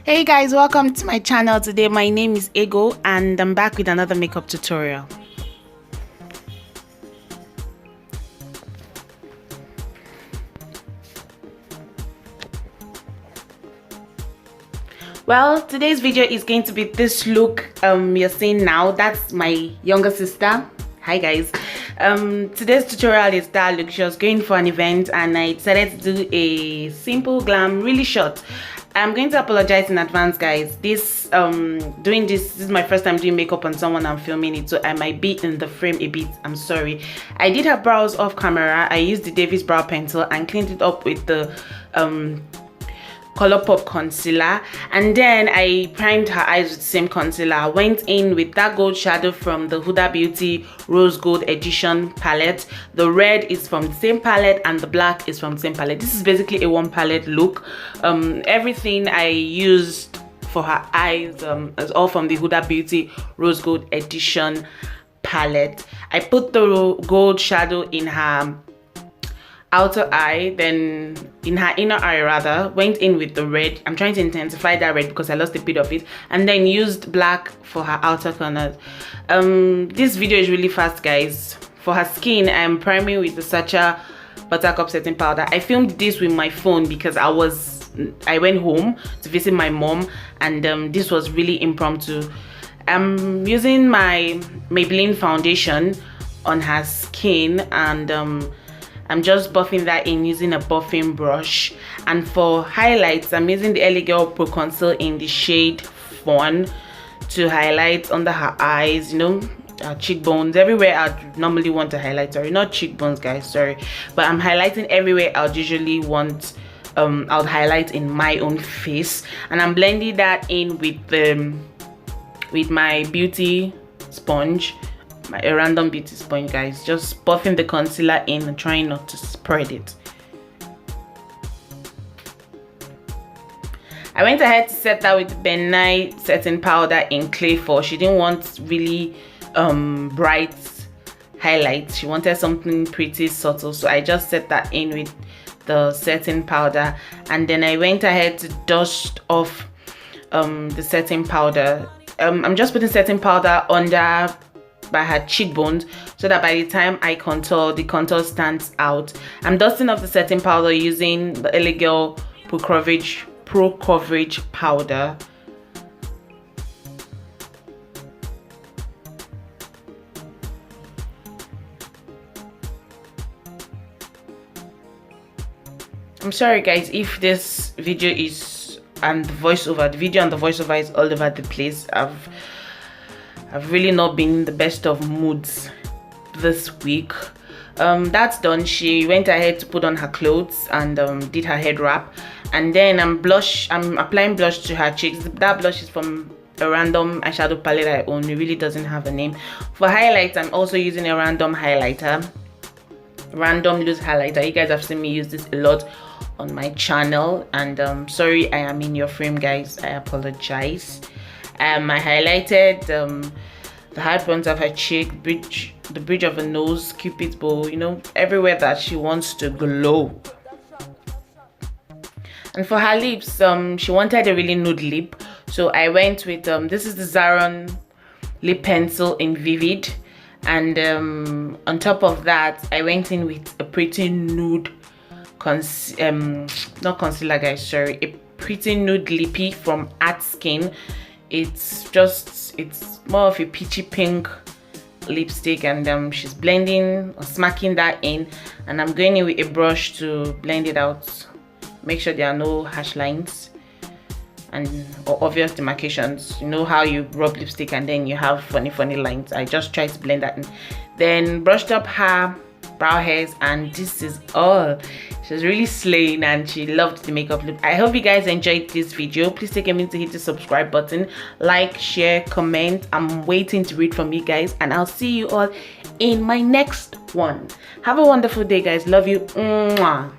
Hey guys, welcome to my channel. Today my name is Ego and I'm back with another makeup tutorial. Well, today's video is going to be this look you're seeing now. That's my younger sister. Hi guys. Today's tutorial is that look. She was going for an event and I decided to do a simple glam, really short. I'm going to apologize in advance, guys. This is my first time doing makeup on someone I'm filming it, so I might be in the frame a bit. I'm sorry. I did her brows off camera. I used the Davis brow pencil and cleaned it up with the Colourpop concealer, and then I primed her eyes with the same concealer. I went in with that gold shadow from the Huda Beauty Rose Gold Edition palette. The red is from the same palette and the black is from the same palette. This is basically a one palette look. Everything I used for her eyes is all from the Huda Beauty Rose Gold Edition palette. I put the gold shadow in her outer eye, then in her inner eye rather, went in with the red. I'm trying to intensify that red because I lost a bit of it, and then used black for her outer corners. This video is really fast, guys. For her skin, I'm priming with the Sacha Buttercup setting powder. I filmed this with my phone because I went home to visit my mom, and this was really impromptu. I'm using my Maybelline foundation on her skin, and I'm just buffing that in using a buffing brush. And for highlights, I'm using the LA Girl Pro Conceal in the shade Fawn to highlight under her eyes, you know, her cheekbones, everywhere I'd normally want to highlight. Sorry, not cheekbones, guys, sorry. But I'm highlighting everywhere I'd usually want, I'll highlight in my own face. And I'm blending that in with my beauty sponge. A random beauty sponge, guys. Just buffing the concealer in and trying not to spread it. I went ahead to set that with Ben Nye setting powder in Clay 4. She didn't want really bright highlights. She wanted something pretty subtle, so I just set that in with the setting powder, and then I went ahead to dust off the setting powder. I'm just putting setting powder under by her cheekbones so that by the time I contour, the contour stands out. I'm dusting off the setting powder using the LA Girl Pro Coverage powder. I'm sorry guys if this video is the video and the voiceover is all over the place. I've really not been in the best of moods this week. That's done. She went ahead to put on her clothes and did her head wrap, and then I'm applying blush to her cheeks. That blush is from a random eyeshadow palette I own. It really doesn't have a name. For highlights, I'm also using a random highlighter, random loose highlighter. You guys have seen me use this a lot on my channel, and sorry I am in your frame, guys. I apologize. I highlighted the high points of her cheek, the bridge of her nose, cupid's bow, you know, everywhere that she wants to glow. And for her lips, she wanted a really nude lip, so I went with this is the Zaron lip pencil in Vivid, and on top of that I went in with a pretty nude not concealer, guys, sorry, a pretty nude lippy from Art Skin. It's more of a peachy pink lipstick, and she's blending or smacking that in, and I'm going in with a brush to blend it out, make sure there are no harsh lines or obvious demarcations. You know how you rub lipstick and then you have funny lines. I just tried to blend that in, then brushed up her brow hairs, and this is all. She's really slaying and she loved the makeup look. I hope you guys enjoyed this video. Please take a minute to hit the subscribe button, like, share, comment. I'm waiting to read from you guys, and I'll see you all in my next one. Have a wonderful day, guys. Love you. Mwah.